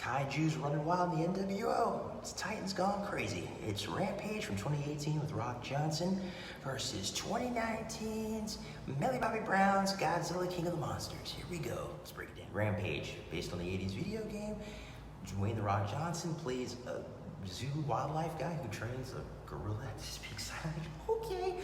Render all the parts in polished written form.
Kaiju's running wild in the NWO. It's Titans gone crazy. It's Rampage from 2018 with Rock Johnson versus 2019's Millie Bobby Brown's Godzilla King of the Monsters. Here we go. Let's break it down. Rampage, based on the 80s video game. Dwayne The Rock Johnson plays a zoo wildlife guy who trains a gorilla to speak silent. Okay.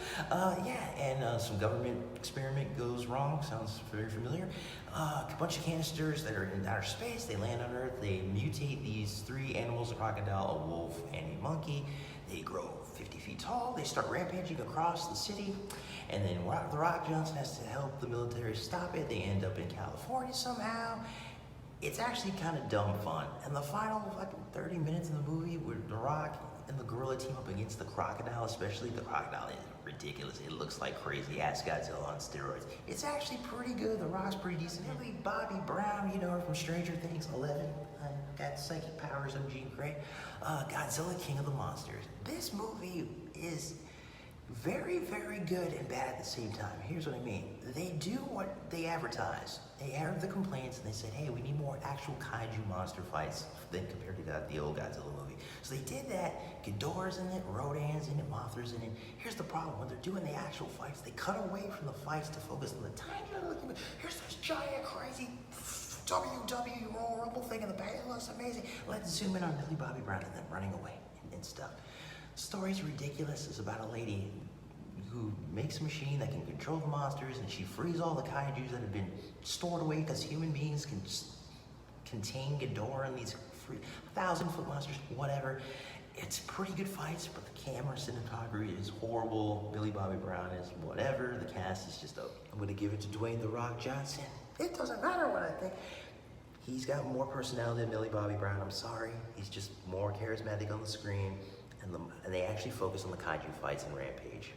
Some government experiment goes wrong. Sounds very familiar. A bunch of canisters that are in outer space. They land on Earth. They mutate these three animals: a crocodile, a wolf, and a monkey. They grow 50 feet tall. They start rampaging across the city. And then The Rock Johnson has to help the military stop it. They end up in California somehow. It's actually kind of dumb fun. And the final 30 minutes of the movie where The Rock and the gorilla team up against the crocodile, especially the crocodile, is ridiculous. It looks like crazy ass Godzilla on steroids. It's actually pretty good. The Rock's pretty decent. Millie Bobby Brown, you know her from Stranger Things 11. Got psychic powers on Jean Grey. Godzilla King of the Monsters. This movie is very, very good and bad at the same time. Here's what I mean. They do what they advertise. They heard the complaints and they said, hey, we need more actual kaiju monster fights than compared to the old Godzilla movie. So they did that. Ghidorah's in it, Rodan's in it, Mothra's in it. Here's the problem. When they're doing the actual fights, they cut away from the fights to focus on the tiny little, here's this giant, crazy WWE Royal Rumble thing in the back. It looks amazing. Let's zoom in on Millie Bobby Brown and them running away and stuff. The story's ridiculous. It's about a lady who makes a machine that can control the monsters, and she frees all the kaijus that have been stored away because human beings can contain Ghidorah and these 1,000-foot monsters, whatever. It's pretty good fights, but the camera cinematography is horrible. Millie Bobby Brown is whatever. The cast is just I'm going to give it to Dwayne The Rock Johnson. It doesn't matter what I think. He's got more personality than Millie Bobby Brown. I'm sorry. He's just more charismatic on the screen. And they actually focus on the kaiju fights in Rampage.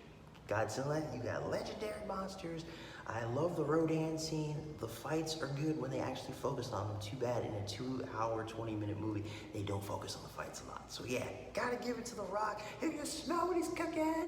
Godzilla, you got legendary monsters. I love the Rodan scene. The fights are good when they actually focus on them. Too bad in a 2-hour, 20-minute movie, they don't focus on the fights a lot. So yeah, gotta give it to The Rock. If you smell what he's cooking.